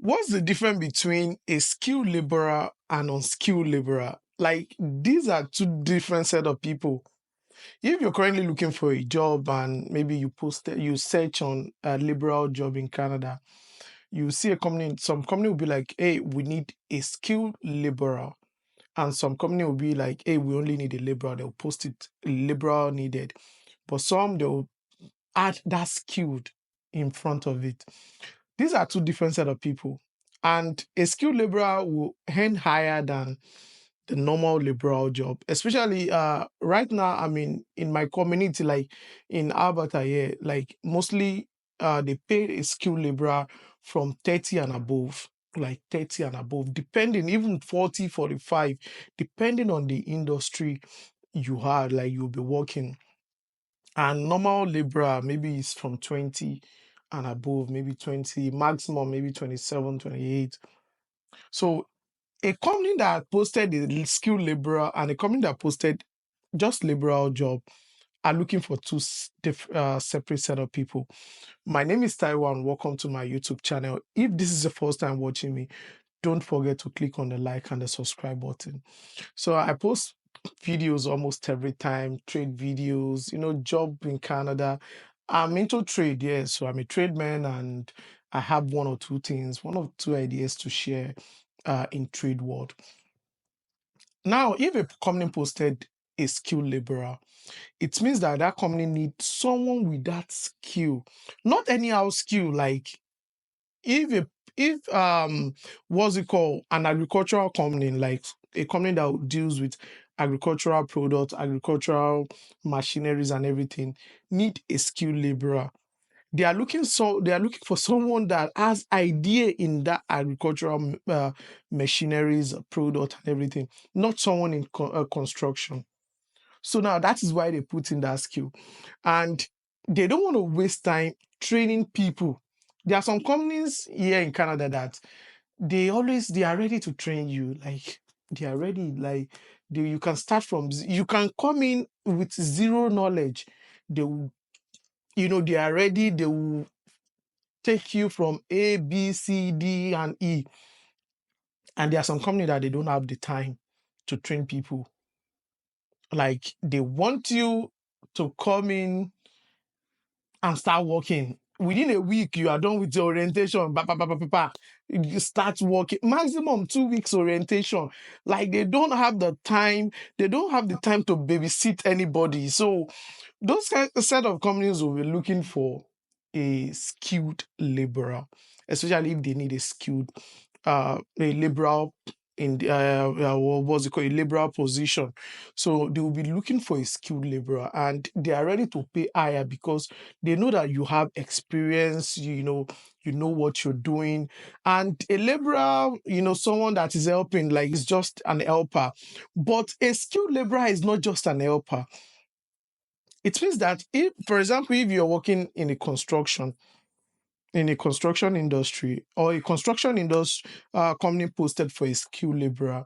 What's the difference between a skilled laborer and unskilled laborer? Like, these are two different set of people. If you're currently looking for a job and maybe you search on a liberal job in Canada, you see some company will be like, hey, we need a skilled laborer. And some company will be like, hey, we only need a laborer. They'll post it, laborer needed. But some, they'll add that skilled in front of it. These are two different set of people. And a skilled laborer will earn higher than the normal liberal job, especially right now. I mean, in my community, like in Alberta here, like mostly they pay a skilled laborer from 30 and above, like 30 and above, depending, even 40, 45, depending on the industry you are, like you'll be working. And normal laborer maybe is from 20 and above, maybe 20, maximum maybe 27, 28. So a company that posted a skilled laborer and a company that posted just liberal job are looking for two separate set of people. My name is Taiwan and welcome to my YouTube channel. If this is the first time watching me, don't forget to click on the like and the subscribe button. So I post videos almost every time, trade videos, job in Canada. I'm into trade, yes. So I'm a tradesman and I have one or two ideas to share in trade world. Now, if a company posted a skilled laborer, it means that that company needs someone with that skill, not anyhow skill. Like if what's it called, an agricultural company, like a company that deals with agricultural products, agricultural machineries and everything, need a skilled laborer. They are looking for someone that has idea in that agricultural machineries, product and everything, not someone in construction. So now that is why they put in that skill. And they don't want to waste time training people. There are some companies here in Canada that they are ready to train you. Like they are ready, like you can start you can come in with zero knowledge. They will, they are ready, they will take you from A, B, C, D, and E. And there are some companies that they don't have the time to train people. Like they want you to come in and start working. Within a week, you are done with your orientation. You start working. Maximum 2 weeks orientation. Like they don't have the time. They don't have the time to babysit anybody. So those set of companies will be looking for a skilled laborer, especially if they need a skilled a liberal in the what's it called, a liberal position. So they will be looking for a skilled laborer and they are ready to pay higher because they know that you have experience, you know what you're doing. And a laborer, someone that is helping, like is just an helper. But a skilled laborer is not just an helper. It means that if, for example, if you're working in a construction industry or a construction industry company posted for a skilled laborer,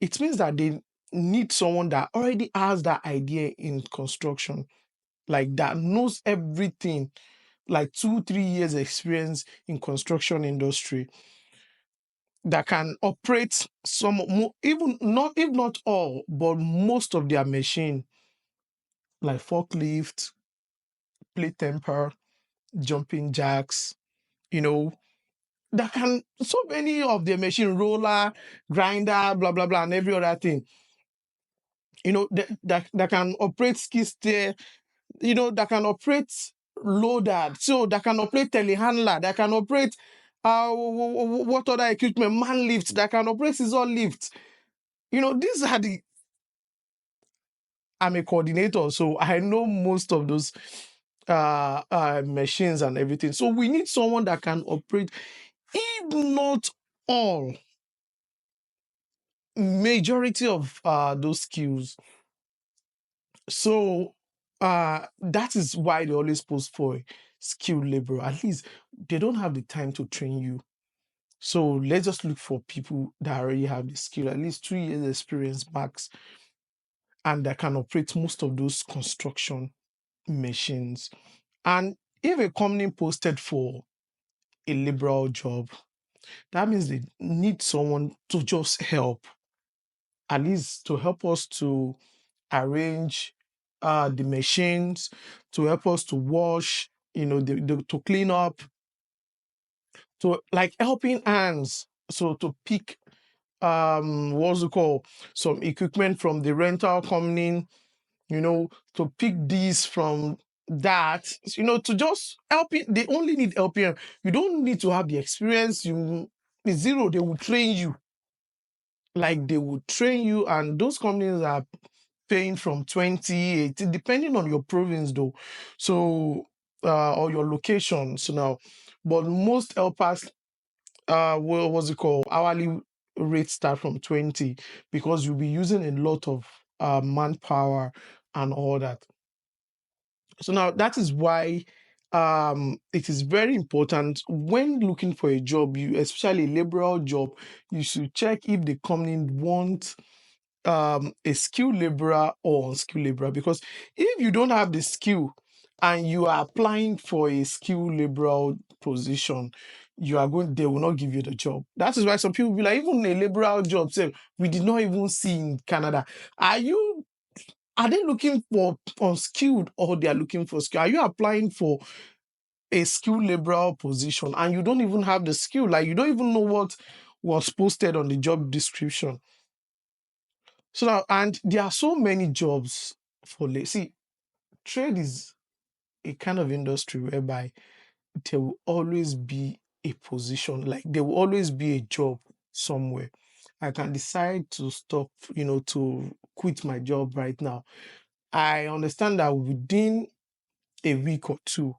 it means that they need someone that already has that idea in construction, like that knows everything, like 2-3 years experience in construction industry, that can operate even not, if not all, but most of their machine, like forklift, plate temper, jumping jacks, you know, that can so many of the machine, roller, grinder, blah blah blah, and every other thing, that can operate skid steer, that can operate loader, so that can operate telehandler, that can operate what other equipment, man lift, that can operate scissor lift. These are the I'm a coordinator, so I know most of those machines and everything. So we need someone that can operate, if not all, majority of those skills. So that is why they always post for skilled labor. At least they don't have the time to train you. So let's just look for people that already have the skill, at least 2 years experience max, and that can operate most of those construction machines. And if a company posted for a liberal job, That means they need someone to just help, at least to help us to arrange the machines, to help us to wash, to clean up, to like helping hands. So to pick what's it called, some equipment from the rental company, to pick these from that, to just helping. They only need helping. You don't need to have the experience. It's zero. They will train you. Like they will train you, and those companies are paying from 2018, depending on your province though. So or your location. So now, but most helpers what's it called, hourly rates start from 20, because you'll be using a lot of manpower and all that. So now that is why it is very important when looking for a job, you especially a liberal job, you should check if the company wants a skilled laborer or unskilled laborer. Because if you don't have the skill and you are applying for a skilled laborer position, they will not give you the job. That is why some people be like, even a liberal job, say we did not even see in Canada. Are they looking for unskilled, or they are looking for skill? Are you applying for a skilled laborer position and you don't even have the skill? Like you don't even know what was posted on the job description. So now, and there are so many jobs for see, trade is a kind of industry whereby there will always be a position, like there will always be a job somewhere. I can decide to stop, to quit my job right now. I understand that within a week or two,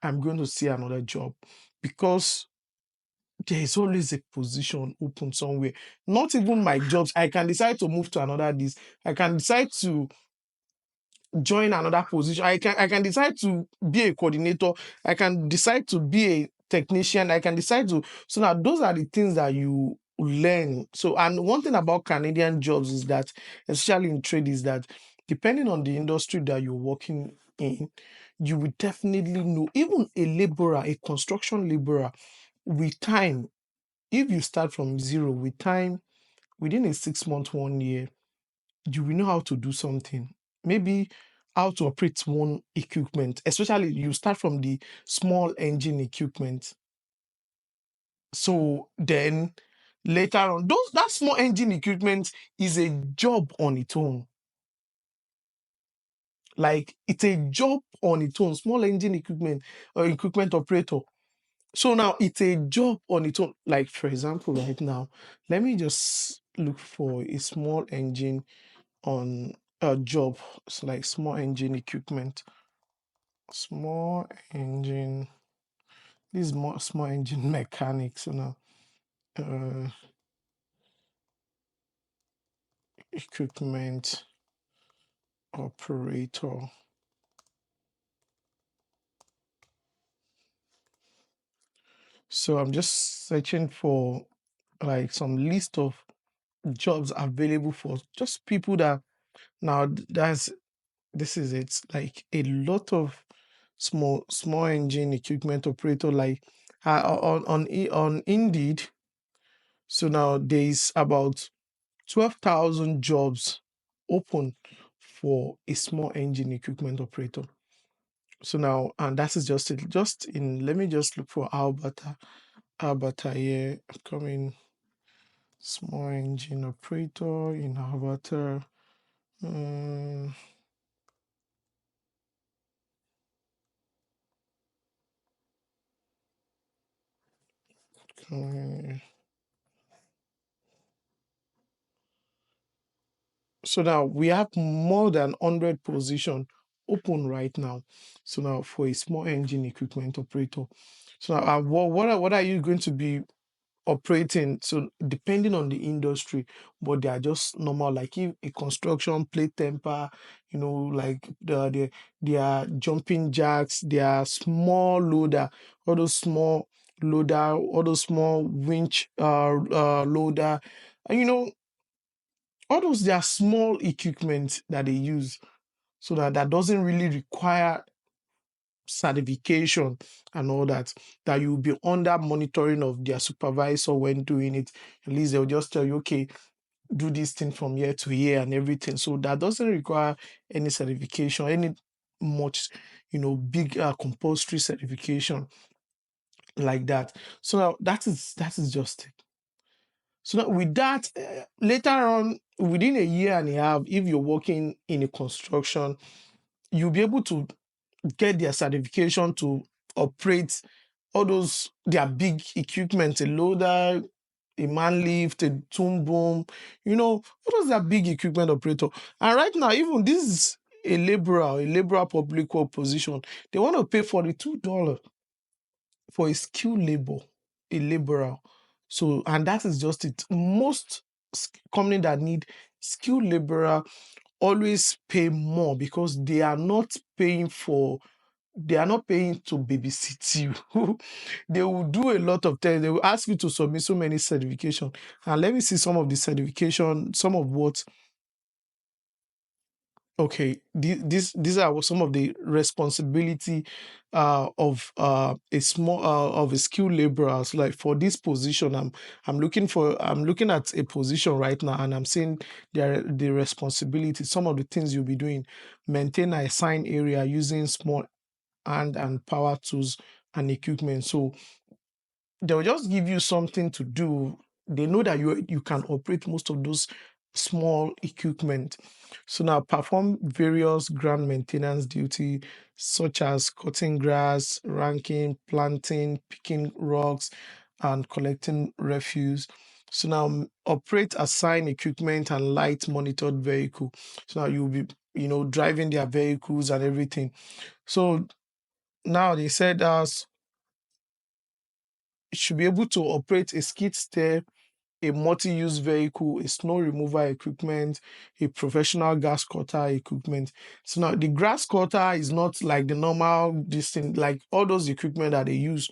I'm going to see another job, because there is always a position open somewhere. Not even my jobs. I can decide to move to another this. I can decide to join another position. I can decide to be a coordinator. I can decide to be a technician. I can decide to. So now those are the things that you learn. So, and one thing about Canadian jobs is that, especially in trade, is that depending on the industry that you're working in, you will definitely know. Even a laborer, a construction laborer, with time, if you start from zero, with time, within a 6 month, 1 year, you will know how to do something. Maybe how to operate one equipment, especially you start from the small engine equipment. So then later on, that small engine equipment is a job on its own. Like it's a job on its own, small engine equipment or equipment operator. So now it's a job on its own. Like for example, right now, let me just look for a small engine on a job. It's like small engine equipment. Small engine. This is more small engine mechanics, uh, equipment operator. So I'm just searching for like some list of jobs available for just people that now that's this is it. Like a lot of small engine equipment operator, like on Indeed. So now there is about 12,000 jobs open for a small engine equipment operator. So now, and that is just it. Just in, let me just look for Alberta. Alberta here, coming small engine operator in Alberta. Um, coming. So now we have more than 100 position open right now. So now for a small engine equipment operator. So now, what are you going to be operating? So depending on the industry, but they are just normal. Like if a construction plate temper, like they are jumping jacks, they are small loader, all those small loader, all those small winch loader, and all those, they are small equipment that they use, so that doesn't really require certification and all that, that you'll be under monitoring of their supervisor when doing it. At least they'll just tell you, okay, do this thing from year to year and everything. So that doesn't require any certification, any much, big compulsory certification like that. So now that is just it. So now with that, later on, within a year and a half, if you're working in a construction, you'll be able to get their certification to operate all those their big equipment, a loader, a man lift, a tomb boom, all those are big equipment operator. And right now, even this is a laborer public work position. They want to pay $42 for a skilled labor, a laborer. So, and that is just it. Most company that need skilled laborer always pay more because they are not paying to babysit you. They will do a lot of things. They will ask you to submit so many certification. And let me see some of the certification, some of what. Okay, these are some of the responsibility of a skilled laborer. So like for this position, I'm looking at a position right now, and I'm seeing the responsibility. Some of the things you'll be doing: maintain a assigned area using small hand and power tools and equipment. So they'll just give you something to do. They know that you can operate most of those small equipment. So now perform various ground maintenance duty such as cutting grass, ranking, planting, picking rocks, and collecting refuse. So now operate assigned equipment and light monitored vehicle. So now you'll be driving their vehicles and everything. So now they said should be able to operate a skid steer, a multi-use vehicle, a snow removal equipment, a professional grass cutter equipment. So now the grass cutter is not like the normal this thing, like all those equipment that they use.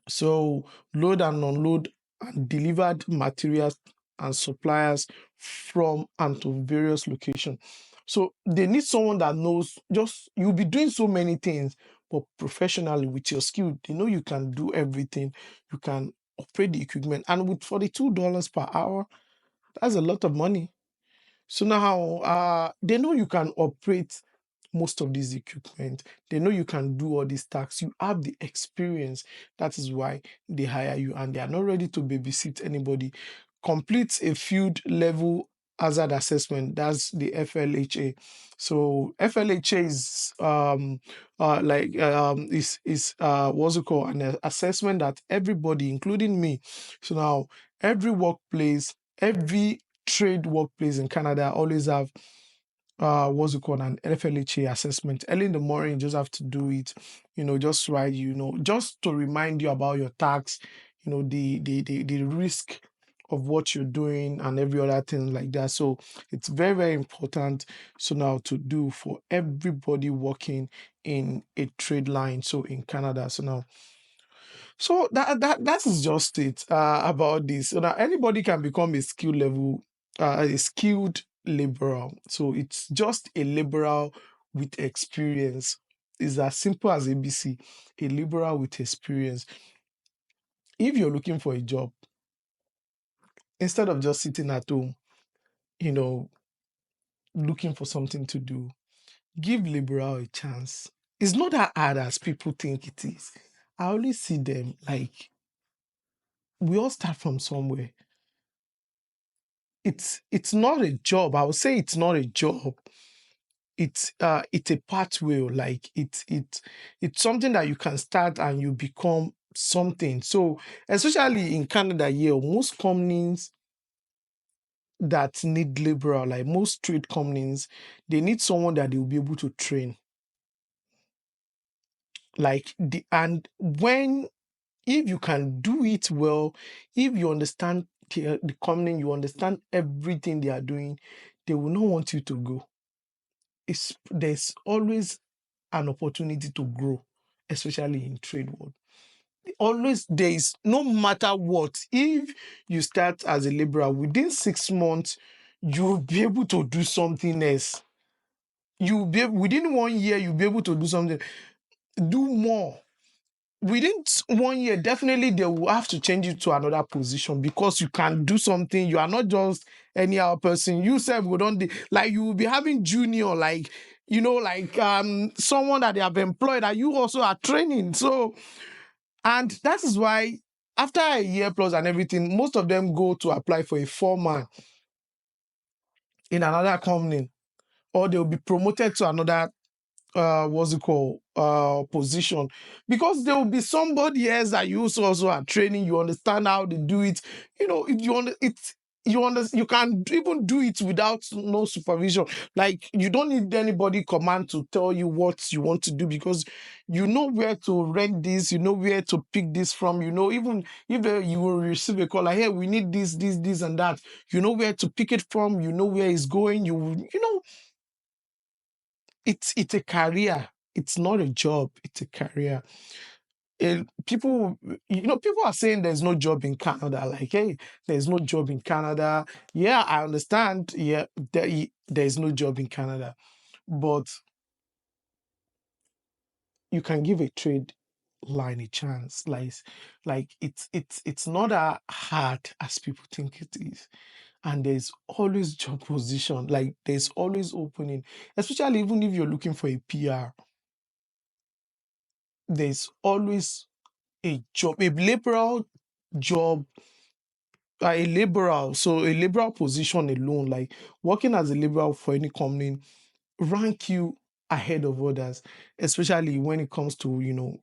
So load and unload and delivered materials and suppliers from and to various locations. So they need someone that knows, just you'll be doing so many things, but professionally with your skill, they know you can do everything. You can operate the equipment. And with $42 per hour, that's a lot of money. So now they know you can operate most of these equipment. They know you can do all these tasks. You have the experience. That is why they hire you, and they are not ready to babysit anybody. Complete a field level hazard assessment. That's the FLHA. So FLHA is what's it called, an assessment that everybody, including me. So now every workplace, every trade workplace in Canada always have what's it called, an FLHA assessment. Early in the morning, you just have to do it, just write, just to remind you about your tax, the risk of what you're doing and every other thing like that. So it's very, very important so now to do for everybody working in a trade line. So in Canada. So now that is just it about this. So now anybody can become a skilled laborer. So it's just a laborer with experience. It's as simple as ABC, a laborer with experience. If you're looking for a job, instead of just sitting at home, you know, looking for something to do, give laborer a chance. It's not that hard as people think it is. I always see them like we all start from somewhere. It's not a job. I would say it's not a job. It's a pathway. Like it's something that you can start and you become something. So especially in Canada here, most companies that need laborer, like most trade companies, they need someone that they will be able to train. And when if you can do it well, if you understand the company, you understand everything they are doing, they will not want you to go. There's always an opportunity to grow, especially in trade world. Always there is, no matter what, if you start as a laborer, within 6 months, you'll be able to do something else. Within 1 year, you'll be able to do something. do more. Within 1 year, definitely they will have to change you to another position because you can do something. You are not just any other person. You self would not like you will be having junior, like like someone that they have employed that you also are training. So, and that is why after a year plus and everything, most of them go to apply for a foreman in another company, or they'll be promoted to another what's it called position, because there will be somebody else that you also are training. You understand how they do it. If you you can even do it without no supervision. Like, you don't need anybody command to tell you what you want to do, because you know where to rent this, you know where to pick this from. Even if you will receive a call like, hey, we need this and that, you know where to pick it from, you know where it's going. It's a career. It's not a job. It's a career. People, people are saying there's no job in Canada. Like, hey, there's no job in Canada. Yeah, I understand. Yeah, there's no job in Canada, but you can give a trade line a chance. Like it's not as hard as people think it is, and there's always job position. Like, there's always opening, especially even if you're looking for a PR. There's always a job, a liberal job, a liberal. So a liberal position alone, like working as a liberal for any company, rank you ahead of others, especially when it comes to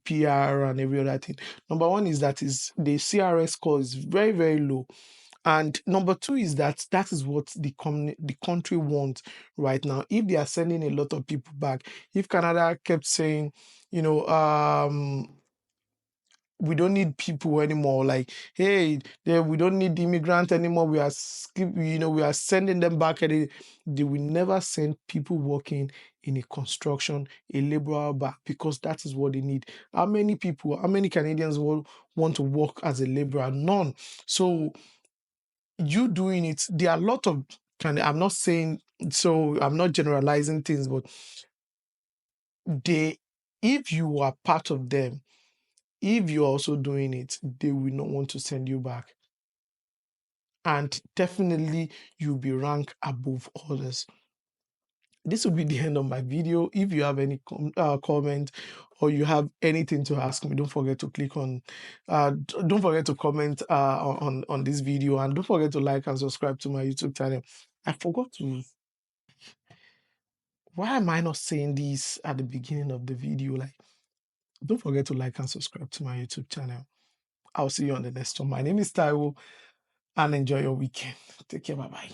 PR and every other thing. Number one is that is the CRS score is very, very low. And number two is that is what the country wants right now. If they are sending a lot of people back, if Canada kept saying, you know, we don't need people anymore. Like, hey, we don't need immigrants anymore. We are sending them back. And they will never send people working in a construction, a laborer back, because that is what they need. How many Canadians will want to work as a laborer? None. So you doing it, there are a lot of I'm not saying, so I'm not generalizing things, but if you are part of them, if you're also doing it, they will not want to send you back. And definitely you'll be ranked above others. This will be the end of my video. If you have any comment, or you have anything to ask me, don't forget to click on, don't forget to comment on this video, and don't forget to like and subscribe to my YouTube channel. I forgot to, why am I not saying this at the beginning of the video? Like, don't forget to like and subscribe to my YouTube channel. I'll see you on the next one. My name is Taiwo, and enjoy your weekend. Take care. Bye bye.